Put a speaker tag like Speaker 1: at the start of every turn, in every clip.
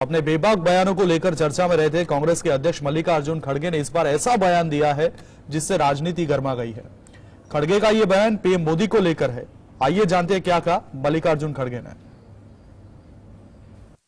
Speaker 1: अपने बेबाक बयानों को लेकर चर्चा में रहे थे कांग्रेस के अध्यक्ष मल्लिकार्जुन खड़गे ने इस बार ऐसा बयान दिया है जिससे राजनीति गर्मा गई है। खड़गे का यह बयान पीएम मोदी को लेकर है। आइए जानते हैं क्या कहा मल्लिकार्जुन खड़गे ने।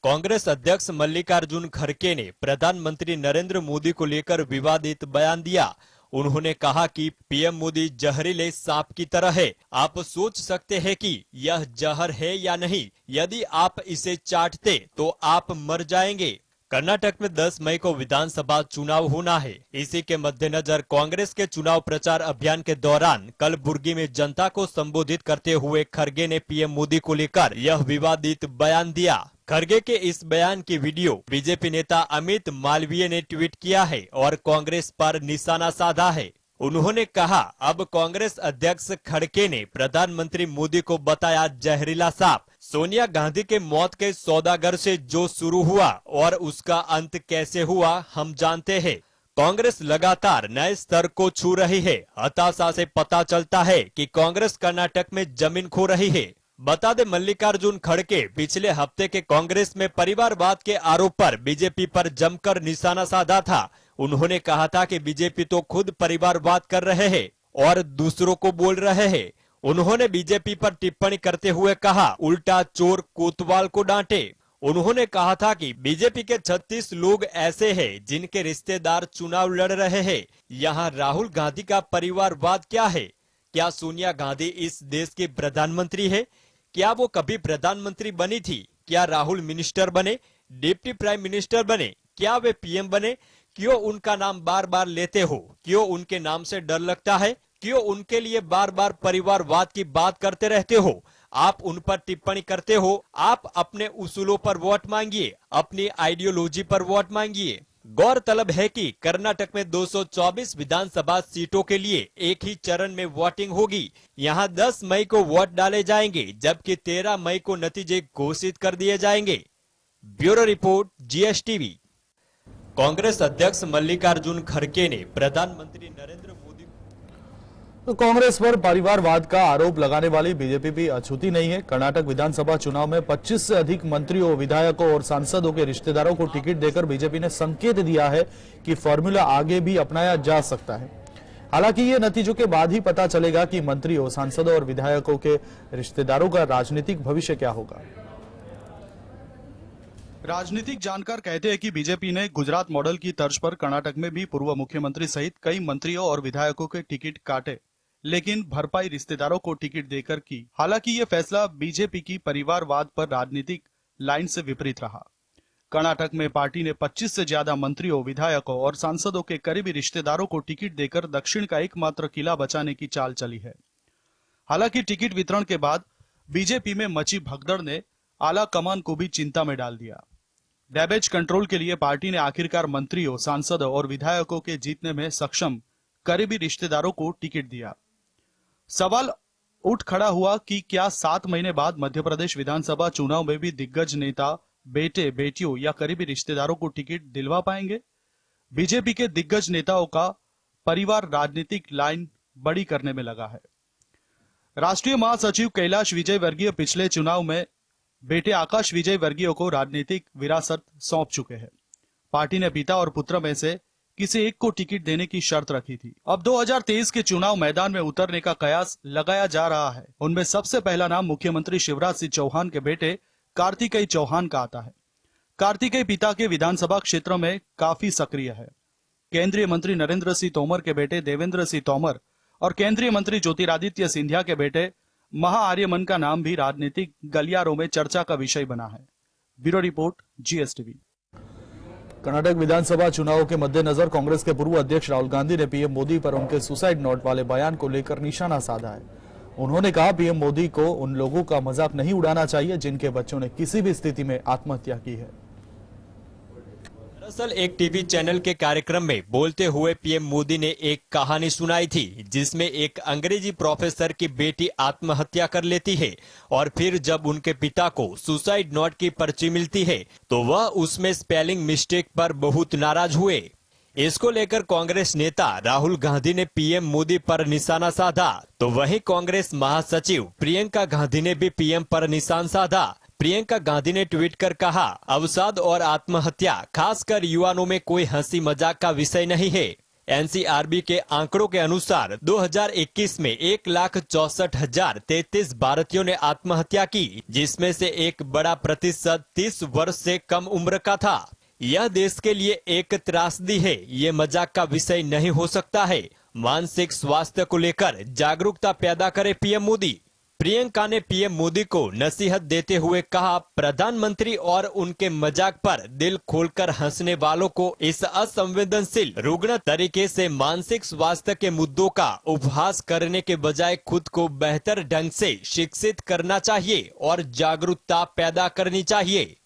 Speaker 2: कांग्रेस अध्यक्ष मल्लिकार्जुन खड़गे ने प्रधानमंत्री नरेंद्र मोदी को लेकर विवादित बयान दिया। उन्होंने कहा कि पीएम मोदी जहरीले सांप की तरह है। आप सोच सकते हैं कि यह जहर है या नहीं। यदि आप इसे चाटते तो आप मर जाएंगे। कर्नाटक में 10 मई को विधानसभा चुनाव होना है। इसी के मद्देनजर कांग्रेस के चुनाव प्रचार अभियान के दौरान कलबुर्गी में जनता को संबोधित करते हुए खड़गे ने पीएम मोदी को लेकर यह विवादित बयान दिया। खड़गे के इस बयान की वीडियो बीजेपी नेता अमित मालवीय ने ट्वीट किया है और कांग्रेस पर निशाना साधा है। उन्होंने कहा, अब कांग्रेस अध्यक्ष खड़गे ने प्रधानमंत्री मोदी को बताया जहरीला सांप। सोनिया गांधी के मौत के सौदागर से जो शुरू हुआ और उसका अंत कैसे हुआ हम जानते हैं। कांग्रेस लगातार नए स्तर को छू रही है। हताशा से पता चलता है कि कांग्रेस कर्नाटक में जमीन खो रही है। बता दे मल्लिकार्जुन खड़गे पिछले हफ्ते के कांग्रेस में परिवारवाद के आरोप पर बीजेपी पर जमकर निशाना साधा था। उन्होंने कहा था कि बीजेपी तो खुद परिवारवाद कर रहे हैं और दूसरों को बोल रहे हैं। उन्होंने बीजेपी पर टिप्पणी करते हुए कहा, उल्टा चोर कोतवाल को डांटे। उन्होंने कहा था कि बीजेपी के 36 लोग ऐसे हैं जिनके रिश्तेदार चुनाव लड़ रहे हैं। यहाँ राहुल गांधी का परिवारवाद क्या है? क्या सोनिया गांधी इस देश की प्रधानमंत्री है? क्या वो कभी प्रधानमंत्री बनी थी? क्या राहुल मिनिस्टर बने, डिप्टी प्राइम मिनिस्टर बने? क्या वे पीएम बने? क्यों उनका नाम बार बार लेते हो? क्यों उनके नाम से डर लगता है? क्यों उनके लिए बार बार परिवारवाद की बात करते रहते हो? आप उन पर टिप्पणी करते हो। आप अपने उसूलों पर वोट मांगिए, अपनी आइडियोलॉजी पर वोट मांगिए। गौरतलब है कि कर्नाटक में 224 विधानसभा सीटों के लिए एक ही चरण में वोटिंग होगी। यहां 10 मई को वोट डाले जाएंगे, जबकि 13 मई को नतीजे घोषित कर दिए जाएंगे। Bureau report, GSTV. कांग्रेस अध्यक्ष मल्लिकार्जुन खड़गे ने प्रधानमंत्री नरेंद्र मोदी
Speaker 1: तो कांग्रेस पर परिवारवाद का आरोप लगाने वाली बीजेपी भी अछूती नहीं है। कर्नाटक विधानसभा चुनाव में 25 से अधिक मंत्रियों, विधायकों और सांसदों के रिश्तेदारों को टिकट देकर बीजेपी ने संकेत दिया है कि फॉर्मूला आगे भी अपनाया जा सकता है। हालांकि ये नतीजों के बाद ही पता चलेगा कि मंत्रियों, सांसदों और विधायकों के रिश्तेदारों का राजनीतिक भविष्य क्या होगा।
Speaker 3: राजनीतिक जानकार कहते हैं कि बीजेपी ने गुजरात मॉडल की तर्ज पर कर्नाटक में भी पूर्व मुख्यमंत्री सहित कई मंत्रियों और विधायकों के टिकट काटे, लेकिन भरपाई रिश्तेदारों को टिकट देकर की। हालांकि ये फैसला बीजेपी की परिवारवाद पर राजनीतिक लाइन से विपरीत रहा। कर्नाटक में पार्टी ने 25 से ज्यादा मंत्रियों, विधायकों और सांसदों के करीबी रिश्तेदारों को टिकट देकर दक्षिण का एकमात्र किला बचाने की चाल चली है। हालांकि टिकट वितरण के बाद बीजेपी में मची भगदड़ ने आला कमान को भी चिंता में डाल दिया। डैमेज कंट्रोल के लिए पार्टी ने आखिरकार मंत्रियों, सांसदों और विधायकों के जीतने में सक्षम करीबी रिश्तेदारों को टिकट दिया। सवाल उठ खड़ा हुआ कि क्या 7 महीने बाद मध्य प्रदेश विधानसभा चुनाव में भी दिग्गज नेता बेटे, बेटियों या करीबी रिश्तेदारों को टिकट दिलवा पाएंगे? बीजेपी के दिग्गज नेताओं का परिवार राजनीतिक लाइन बड़ी करने में लगा है। राष्ट्रीय महासचिव कैलाश विजयवर्गीय पिछले चुनाव में बेटे आकाश विजयवर्गीय को राजनीतिक विरासत सौंप चुके हैं। पार्टी ने पिता और पुत्र में से किसी एक को टिकट देने की शर्त रखी थी। अब 2023 के चुनाव मैदान में उतरने का कयास लगाया जा रहा है। उनमें सबसे पहला नाम मुख्यमंत्री शिवराज सिंह चौहान के बेटे कार्तिकेय चौहान का आता है। कार्तिकेय पिता के विधानसभा क्षेत्र में काफी सक्रिय है। केंद्रीय मंत्री नरेंद्र सिंह तोमर के बेटे देवेंद्र सिंह तोमर और केंद्रीय मंत्री ज्योतिरादित्य सिंधिया के बेटे महाआर्यमन का नाम भी राजनीतिक गलियारों में चर्चा का विषय बना है। Bureau report, GSTV.
Speaker 1: कर्नाटक विधानसभा चुनाव के मद्देनजर कांग्रेस के पूर्व अध्यक्ष राहुल गांधी ने पीएम मोदी पर उनके सुसाइड नोट वाले बयान को लेकर निशाना साधा है। उन्होंने कहा, पीएम मोदी को उन लोगों का मजाक नहीं उड़ाना चाहिए जिनके बच्चों ने किसी भी स्थिति में आत्महत्या की है।
Speaker 2: दरअसल एक टीवी चैनल के कार्यक्रम में बोलते हुए पीएम मोदी ने एक कहानी सुनाई थी, जिसमें एक अंग्रेजी प्रोफेसर की बेटी आत्महत्या कर लेती है और फिर जब उनके पिता को सुसाइड नोट की पर्ची मिलती है तो वह उसमें स्पेलिंग मिस्टेक पर बहुत नाराज हुए। इसको लेकर कांग्रेस नेता राहुल गांधी ने पीएम मोदी पर निशाना साधा, तो वहीं कांग्रेस महासचिव प्रियंका गांधी ने भी पीएम पर निशान साधा। प्रियंका गांधी ने ट्वीट कर कहा, अवसाद और आत्महत्या खासकर युवाओं में कोई हंसी मजाक का विषय नहीं है। एनसीआरबी के आंकड़ों के अनुसार 2021 में 1,64,033 भारतीयों ने आत्महत्या की, जिसमें से एक बड़ा प्रतिशत 30 वर्ष से कम उम्र का था। यह देश के लिए एक त्रासदी है, ये मजाक का विषय नहीं हो सकता है। मानसिक स्वास्थ्य को लेकर जागरूकता पैदा करे पीएम मोदी। प्रियंका ने पीएम मोदी को नसीहत देते हुए कहा, प्रधानमंत्री और उनके मजाक पर दिल खोलकर हंसने वालों को इस असंवेदनशील रुग्ण तरीके से मानसिक स्वास्थ्य के मुद्दों का उपहास करने के बजाय खुद को बेहतर ढंग से शिक्षित करना चाहिए और जागरूकता पैदा करनी चाहिए।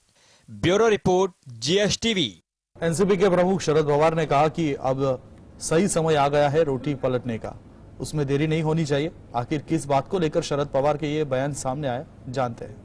Speaker 2: Bureau report, GSTV.
Speaker 1: एनसीपी के प्रमुख शरद पवार ने कहा कि अब सही समय आ गया है रोटी पलटने का, उसमें देरी नहीं होनी चाहिए। आखिर किस बात को लेकर शरद पवार के ये बयान सामने आया, जानते हैं।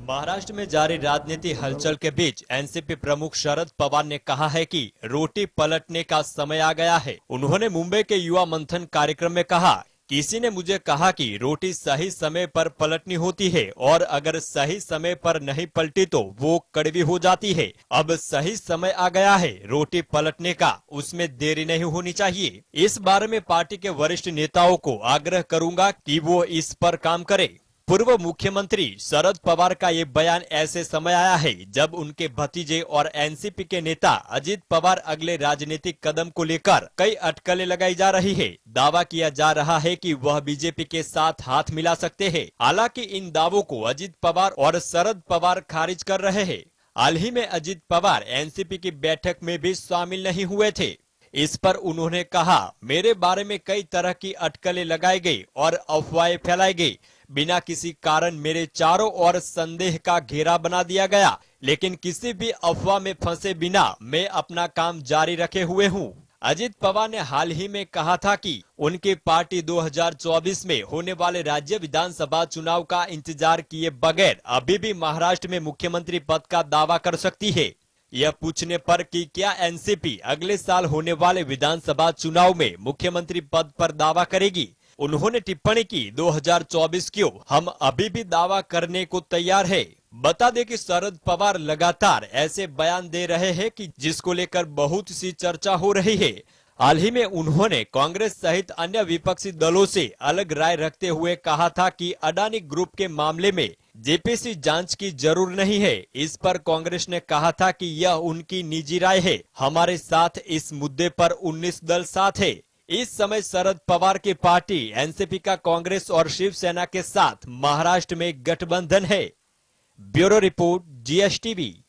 Speaker 2: महाराष्ट्र में जारी राजनीति हलचल के बीच एनसीपी प्रमुख शरद पवार ने कहा है कि रोटी पलटने का समय आ गया है। उन्होंने मुंबई के युवा मंथन कार्यक्रम में कहा, किसी ने मुझे कहा कि रोटी सही समय पर पलटनी होती है और अगर सही समय पर नहीं पलटी तो वो कड़वी हो जाती है। अब सही समय आ गया है रोटी पलटने का, उसमें देरी नहीं होनी चाहिए। इस बारे में पार्टी के वरिष्ठ नेताओं को आग्रह करूंगा कि वो इस पर काम करें। पूर्व मुख्यमंत्री शरद पवार का ये बयान ऐसे समय आया है जब उनके भतीजे और एनसीपी के नेता अजित पवार अगले राजनीतिक कदम को लेकर कई अटकलें लगाई जा रही है। दावा किया जा रहा है कि वह बीजेपी के साथ हाथ मिला सकते हैं। हालांकि इन दावों को अजित पवार और शरद पवार खारिज कर रहे हैं। हाल ही में अजित पवार एनसीपी की बैठक में भी शामिल नहीं हुए थे। इस पर उन्होंने कहा, मेरे बारे में कई तरह की अटकलें लगाई गई और अफवाहें फैलाई गई। बिना किसी कारण मेरे चारों ओर संदेह का घेरा बना दिया गया, लेकिन किसी भी अफवाह में फंसे बिना मैं अपना काम जारी रखे हुए हूं। अजित पवार ने हाल ही में कहा था कि उनकी पार्टी 2024 में होने वाले राज्य विधानसभा चुनाव का इंतजार किए बगैर अभी भी महाराष्ट्र में मुख्यमंत्री पद का दावा कर सकती है। यह पूछने पर कि क्या एनसीपी अगले साल होने वाले विधानसभा चुनाव में मुख्यमंत्री पद पर दावा करेगी, उन्होंने टिप्पणी की, 2024 क्यों, हम अभी भी दावा करने को तैयार है। बता दें कि शरद पवार लगातार ऐसे बयान दे रहे हैं कि जिसको लेकर बहुत सी चर्चा हो रही है। हाल ही में उन्होंने कांग्रेस सहित अन्य विपक्षी दलों से अलग राय रखते हुए कहा था कि अडानी ग्रुप के मामले में जेपीसी जांच की जरूर नहीं है। इस पर कांग्रेस ने कहा था कि यह उनकी निजी राय है, हमारे साथ इस मुद्दे पर 19 दल साथ है। इस समय शरद पवार की पार्टी एनसीपी का कांग्रेस और शिवसेना के साथ महाराष्ट्र में गठबंधन है। Bureau report, GSTV.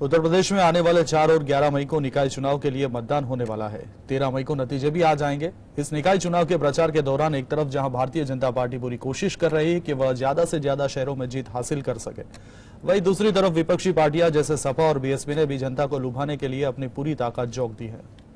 Speaker 1: Uttar Pradesh में आने वाले 4 और 11 मई को निकाय चुनाव के लिए मतदान होने वाला है। 13 मई को नतीजे भी आ जाएंगे। इस निकाय चुनाव के प्रचार के दौरान एक तरफ जहां भारतीय जनता पार्टी पूरी कोशिश कर रही है कि वह ज्यादा से ज्यादा शहरों में जीत हासिल कर सके, वहीं दूसरी तरफ विपक्षी पार्टियां जैसे सपा और बीएसपी ने भी जनता को लुभाने के लिए अपनी पूरी ताकत झोंक दी है।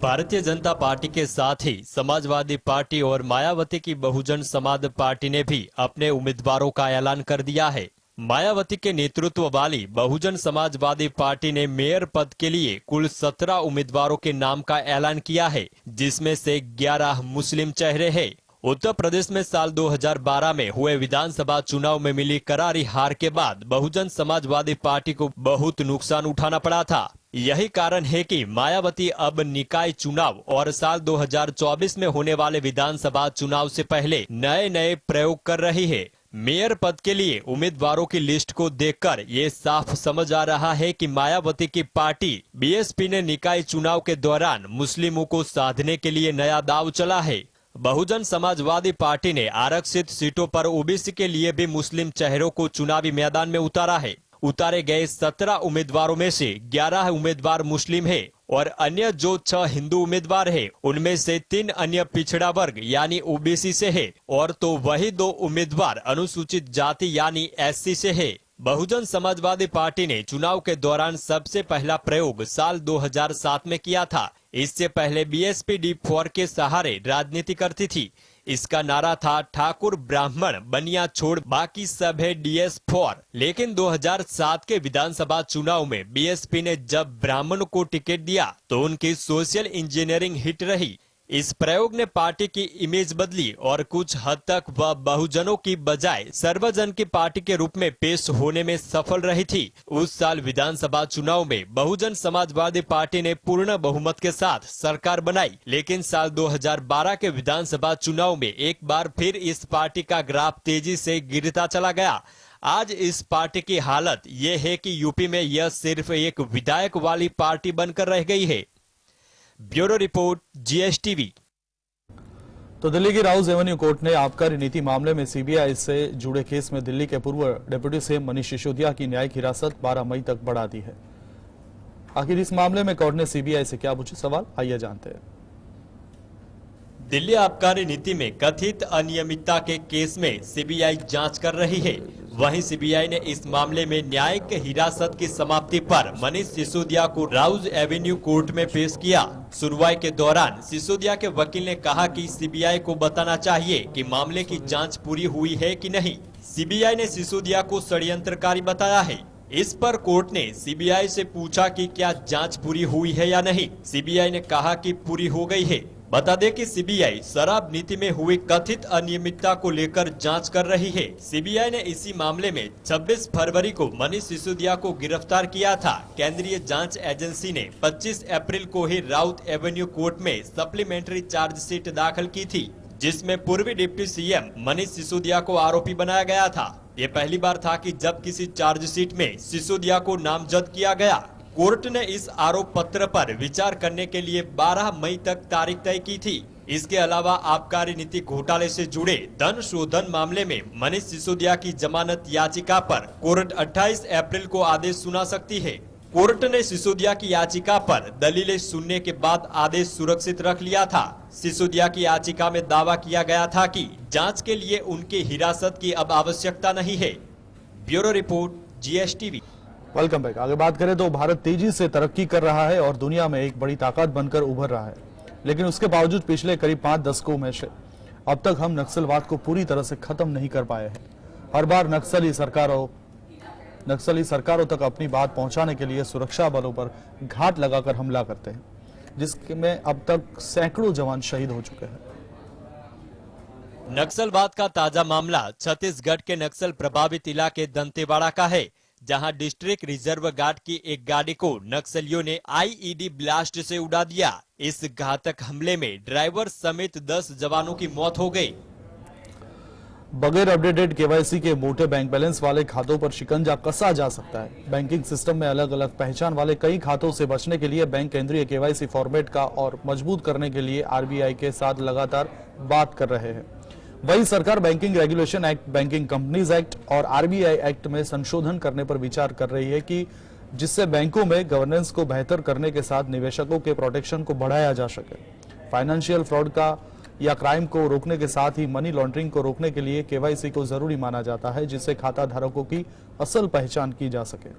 Speaker 2: भारतीय जनता पार्टी के साथ ही समाजवादी पार्टी और मायावती की बहुजन समाज पार्टी ने भी अपने उम्मीदवारों का ऐलान कर दिया है। मायावती के नेतृत्व वाली बहुजन समाजवादी पार्टी ने मेयर पद के लिए कुल 17 उम्मीदवारों के नाम का ऐलान किया है, जिसमें से 11 मुस्लिम चेहरे हैं। उत्तर प्रदेश में साल 2012 में हुए विधानसभा चुनाव में मिली करारी हार के बाद बहुजन समाजवादी पार्टी को बहुत नुकसान उठाना पड़ा था। यही कारण है कि मायावती अब निकाय चुनाव और साल 2024 में होने वाले विधानसभा चुनाव से पहले नए नए प्रयोग कर रही है। मेयर पद के लिए उम्मीदवारों की लिस्ट को देखकर ये साफ समझ आ रहा है कि मायावती की पार्टी बीएसपी ने निकाय चुनाव के दौरान मुस्लिमों को साधने के लिए नया दाव चला है। बहुजन समाजवादी पार्टी ने आरक्षित सीटों पर ओबीसी के लिए भी मुस्लिम चेहरों को चुनावी मैदान में उतारा है। उतारे गए 17 उम्मीदवारों में से 11 उम्मीदवार मुस्लिम हैं और अन्य जो 6 हिंदू उम्मीदवार हैं, उनमें से 3 अन्य पिछड़ा वर्ग यानी ओबीसी से है और तो वही 2 उम्मीदवार अनुसूचित जाति यानी एससी से है। बहुजन समाजवादी पार्टी ने चुनाव के दौरान सबसे पहला प्रयोग साल 2007 में किया था। इससे पहले बीएसपी D4 के सहारे राजनीति करती थी। इसका नारा था ठाकुर ब्राह्मण बनिया छोड़ बाकी सब है DS4। लेकिन 2007 के विधानसभा चुनाव में बीएसपी ने जब ब्राह्मण को टिकट दिया तो उनकी सोशल इंजीनियरिंग हिट रही। इस प्रयोग ने पार्टी की इमेज बदली और कुछ हद तक वह बहुजनों की बजाय सर्वजन की पार्टी के रूप में पेश होने में सफल रही थी। उस साल विधानसभा चुनाव में बहुजन समाजवादी पार्टी ने पूर्ण बहुमत के साथ सरकार बनाई, लेकिन साल 2012 के विधानसभा चुनाव में एक बार फिर इस पार्टी का ग्राफ तेजी से गिरता चला गया। आज इस पार्टी की हालत ये है कि यूपी में यह सिर्फ एक विधायक वाली पार्टी बनकर रह गई है। Bureau report, GSTV।
Speaker 1: तो दिल्ली की राउज एवेन्यू कोर्ट ने आबकारी नीति मामले में सीबीआई से जुड़े केस में दिल्ली के पूर्व डिप्टी सीएम मनीष सिसोदिया की न्यायिक हिरासत 12 मई तक बढ़ा दी है। आखिर इस मामले में कोर्ट ने सीबीआई से क्या पूछे सवाल, आइए जानते हैं।
Speaker 2: दिल्ली आबकारी नीति में कथित अनियमितता के केस में सीबीआई जांच कर रही है। वहीं सीबीआई ने इस मामले में न्यायिक हिरासत की समाप्ति पर मनीष सिसोदिया को राउज एवेन्यू कोर्ट में पेश किया। सुनवाई के दौरान सिसोदिया के वकील ने कहा कि सीबीआई को बताना चाहिए कि मामले की जांच पूरी हुई है कि नहीं। सीबीआई ने सिसोदिया को षड्यंत्रकारी बताया है। इस पर कोर्ट ने सीबीआई से पूछा कि क्या जांच पूरी हुई है या नहीं। सीबीआई ने कहा कि पूरी हो गई है। बता दें कि सीबीआई शराब नीति में हुई कथित अनियमितता को लेकर जांच कर रही है। सीबीआई ने इसी मामले में 26 फरवरी को मनीष सिसोदिया को गिरफ्तार किया था। केंद्रीय जांच एजेंसी ने 25 अप्रैल को ही राउत एवेन्यू कोर्ट में सप्लीमेंट्री चार्जशीट दाखिल की थी, जिसमें पूर्व डिप्टी सीएम मनीष सिसोदिया को आरोपी बनाया गया था। ये पहली बार था कि जब किसी चार्जशीट में सिसोदिया को नामजद किया गया। कोर्ट ने इस आरोप पत्र पर विचार करने के लिए 12 मई तक तारीख तय की थी। इसके अलावा आबकारी नीति घोटाले से जुड़े धन शोधन मामले में मनीष सिसोदिया की जमानत याचिका पर कोर्ट 28 अप्रैल को आदेश सुना सकती है। कोर्ट ने सिसोदिया की याचिका पर दलीलें सुनने के बाद आदेश सुरक्षित रख लिया था। सिसोदिया की याचिका में दावा किया गया था कि जांच के लिए उनकी हिरासत की अब आवश्यकता नहीं है। Bureau report, GSTV।
Speaker 1: Welcome back. आगे बात करें तो भारत तेजी से तरक्की कर रहा है और दुनिया में एक बड़ी ताकत बनकर उभर रहा है, लेकिन उसके बावजूद पिछले करीब 5 दशकों में से अब तक हम नक्सलवाद को पूरी तरह से खत्म नहीं कर पाए हैं। हर बार नक्सली सरकारों तक अपनी बात पहुंचाने के लिए सुरक्षा बलों पर घात लगाकर हमला करते हैं, जिसमें अब तक सैकड़ों जवान शहीद हो चुके हैं।
Speaker 2: नक्सलवाद का ताजा मामला छत्तीसगढ़ के नक्सल प्रभावित इलाके दंतेवाड़ा का है, जहां डिस्ट्रिक्ट रिजर्व गार्ड की एक गाड़ी को नक्सलियों ने IED ब्लास्ट से उड़ा दिया। इस घातक हमले में ड्राइवर समेत 10 जवानों की मौत हो गई।
Speaker 1: बगैर अपडेटेड KYC के मोटे बैंक बैलेंस वाले खातों पर शिकंजा कसा जा सकता है। बैंकिंग सिस्टम में अलग अलग पहचान वाले कई खातों से बचने के लिए बैंक केंद्रीय KYC फॉर्मेट का और मजबूत करने के लिए RBI के साथ लगातार बात कर रहे हैं। वही सरकार banking regulation act, banking companies act और RBI एक्ट में संशोधन करने पर विचार कर रही है कि जिससे बैंकों में गवर्नेंस को बेहतर करने के साथ निवेशकों के प्रोटेक्शन को बढ़ाया जा सके। फाइनेंशियल फ्रॉड का या क्राइम को रोकने के साथ ही मनी लॉन्ड्रिंग को रोकने के लिए KYC को जरूरी माना जाता है, जिससे खाता धारकों की असल पहचान की जा सके।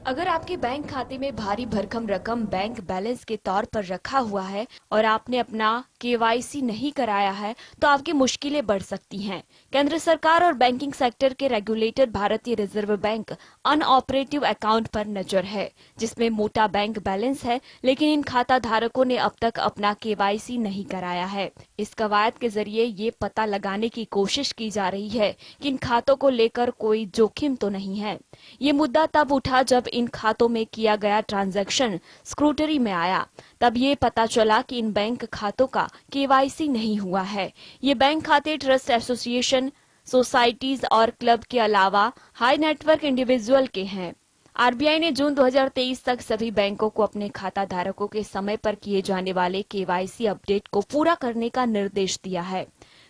Speaker 4: अगर आपके बैंक खाते में भारी भरकम रकम बैंक बैलेंस के तौर पर रखा हुआ है और आपने अपना KYC नहीं कराया है तो आपकी मुश्किलें बढ़ सकती हैं। केंद्र सरकार और बैंकिंग सेक्टर के रेगुलेटर भारतीय रिजर्व बैंक अनऑपरेटिव अकाउंट पर नजर है, जिसमें मोटा बैंक बैलेंस है, लेकिन इन खाता धारकों ने अब तक अपना KYC नहीं कराया है। इस कवायद के जरिए ये पता लगाने की कोशिश की जा रही है कि इन खातों को लेकर कोई जोखिम तो नहीं है। ये मुद्दा तब उठा जब इन खातों में किया गया ट्रांजैक्शन स्क्रूटरी में आया। तब ये पता चला कि इन बैंक खातों का KYC नहीं हुआ है। ये बैंक खाते ट्रस्ट एसोसिएशन, सोसाइटीज और क्लब के अलावा हाई नेटवर्क इंडिविजुअल के हैं। RBI ने जून 2023 तक सभी बैंकों को अपने खाता धारकों के समय पर किए जाने वाले KYC अपडेट को पूरा करने का निर्देश दिया है।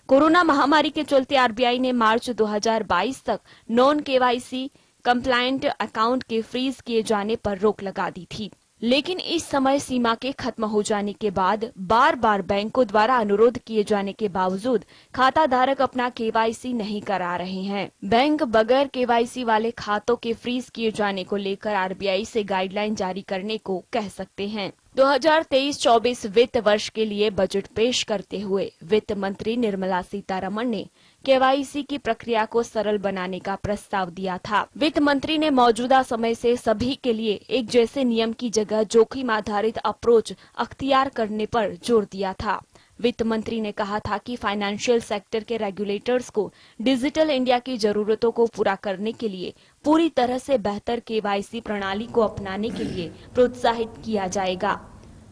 Speaker 4: कोरोना महामारी के चलते RBI ने मार्च 2022 तक नॉन KYC कंप्लायंट अकाउंट के फ्रीज किए जाने पर रोक लगा दी थी, लेकिन इस समय सीमा के खत्म हो जाने के बाद बार बार बैंकों द्वारा अनुरोध किए जाने के बावजूद खाता धारक अपना KYC नहीं करा रहे हैं। बैंक बगैर KYC वाले खातों के फ्रीज किए जाने को लेकर RBI से गाइडलाइन जारी करने को कह सकते हैं। 2023-24 वित्त वर्ष के लिए बजट पेश करते हुए वित्त मंत्री निर्मला सीतारमण ने केवाईसी की प्रक्रिया को सरल बनाने का प्रस्ताव दिया था। वित्त मंत्री ने मौजूदा समय से सभी के लिए एक जैसे नियम की जगह जोखिम आधारित अप्रोच अख्तियार करने पर जोर दिया था। वित्त मंत्री ने कहा था कि फाइनेंशियल सेक्टर के रेगुलेटर्स को डिजिटल इंडिया की जरूरतों को पूरा करने के लिए पूरी तरह से बेहतर केवाईसी प्रणाली को अपनाने के लिए प्रोत्साहित किया जाएगा।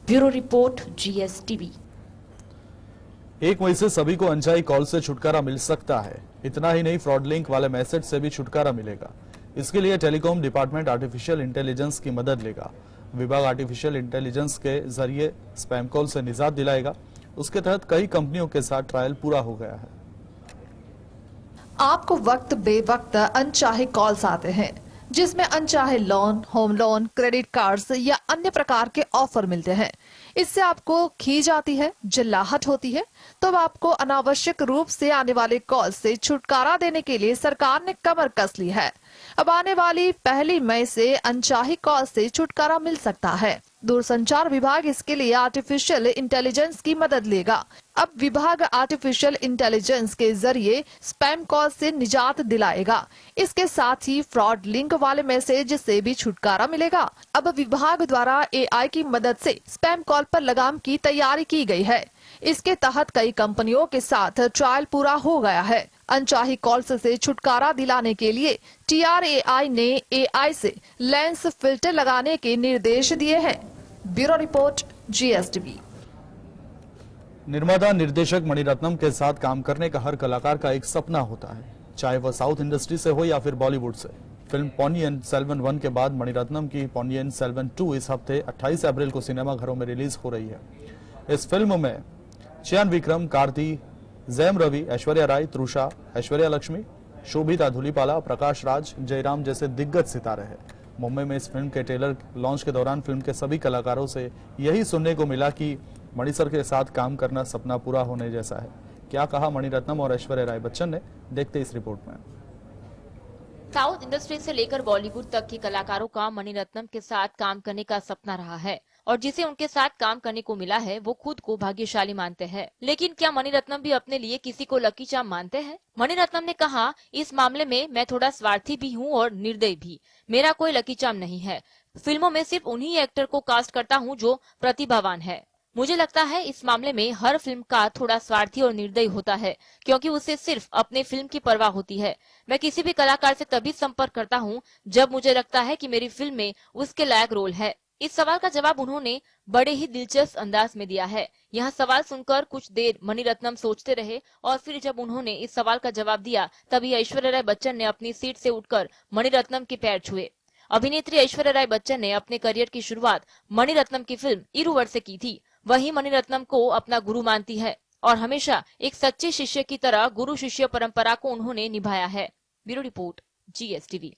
Speaker 4: Bureau report, GSTV।
Speaker 1: 1 मई से सभी को अनचाही कॉल से छुटकारा मिल सकता है। इतना ही नहीं, फ्रॉड लिंक वाले मैसेज से भी छुटकारा मिलेगा। इसके लिए टेलीकॉम डिपार्टमेंट आर्टिफिशियल इंटेलिजेंस की मदद लेगा। विभाग आर्टिफिशियल इंटेलिजेंस के जरिए स्पैम कॉल से निजात दिलाएगा। उसके तहत कई कंपनियों के साथ ट्रायल पूरा हो गया है।
Speaker 5: आपको वक्त बेवक्त अनचाहे कॉल्स आते हैं, जिसमें अनचाहे loan, home loan, credit cards या अन्य प्रकार के ऑफर मिलते हैं। इससे आपको खींच आती है, चिल्लाहट होती है। तो अब आपको अनावश्यक रूप से आने वाले कॉल से छुटकारा देने के लिए सरकार ने कमर कस ली है। अब आने वाली 1 मई से अनचाही कॉल से छुटकारा मिल सकता है। दूरसंचार विभाग इसके लिए आर्टिफिशियल इंटेलिजेंस की मदद लेगा। अब विभाग आर्टिफिशियल इंटेलिजेंस के जरिए स्पैम कॉल से निजात दिलाएगा। इसके साथ ही फ्रॉड लिंक वाले मैसेज से भी छुटकारा मिलेगा। अब विभाग द्वारा AI की मदद से स्पैम कॉल पर लगाम की तैयारी की गई है। इसके तहत कई कंपनियों के साथ ट्रायल पूरा हो गया है। अनचाही कॉल्स से छुटकारा दिलाने के लिए TRAI ने AI से लेंस फिल्टर लगाने के निर्देश दिए हैं। Bureau report, GSTV।
Speaker 1: निर्माता निर्देशक मणिरत्नम के साथ काम करने का हर कलाकार का एक सपना होता है, चाहे वह साउथ इंडस्ट्री से हो या फिर बॉलीवुड से। फिल्म पोन्नियिन सेल्वन 1 के बाद मणिरत्नम की पोन्नियिन सेल्वन 2 इस हफ्ते 28 अप्रैल को सिनेमाघरों में रिलीज हो रही है। इस फिल्म में चयन विक्रम, कार्ति, जैम रवि, ऐश्वर्या राय, तृषा, ऐश्वर्या लक्ष्मी, शोभिता धुलीपाला, प्रकाश राज, जयराम जैसे दिग्गज सितारे हैं। मुंबई में इस फिल्म के ट्रेलर लॉन्च के दौरान फिल्म के सभी कलाकारों से यही सुनने को मिला कि मणि सर के साथ काम करना सपना पूरा होने जैसा है। क्या कहा मणिरत्नम और ऐश्वर्या राय बच्चन ने, देखते इस रिपोर्ट में।
Speaker 6: साउथ इंडस्ट्री से लेकर बॉलीवुड तक के कलाकारों का मणिरत्नम के साथ काम करने का सपना रहा है और जिसे उनके साथ काम करने को मिला है वो खुद को भाग्यशाली मानते हैं। लेकिन क्या मणिरत्नम भी अपने लिए किसी को लकी चार्म मानते हैं? मणिरत्नम ने कहा, इस मामले में मैं थोड़ा स्वार्थी भी हूँ और निर्दयी भी। मेरा कोई लकी चार्म नहीं है। फिल्मों में सिर्फ उन्हीं एक्टर को कास्ट करता हूँ जो प्रतिभावान है। मुझे लगता है इस मामले में हर फिल्मकार थोड़ा स्वार्थी और निर्दयी होता है, क्योंकि उसे सिर्फ अपने फिल्म की परवाह होती है। मैं किसी भी कलाकार से तभी संपर्क करता हूं जब मुझे लगता है कि मेरी फिल्म में उसके लायक रोल है। इस सवाल का जवाब उन्होंने बड़े ही दिलचस्प अंदाज में दिया है। यह सवाल सुनकर कुछ देर मणिरत्नम सोचते रहे और फिर जब उन्होंने इस सवाल का जवाब दिया तभी ऐश्वर्या राय बच्चन ने अपनी सीट से उठकर मणिरत्नम के पैर छुए। अभिनेत्री ऐश्वर्या राय बच्चन ने अपने करियर की शुरुआत मणिरत्नम की फिल्म इरुवर से की थी। वही मणिरत्नम को अपना गुरु मानती है और हमेशा एक सच्चे शिष्य की तरह गुरु शिष्य परंपरा को उन्होंने निभाया है। Bureau report, GSTV।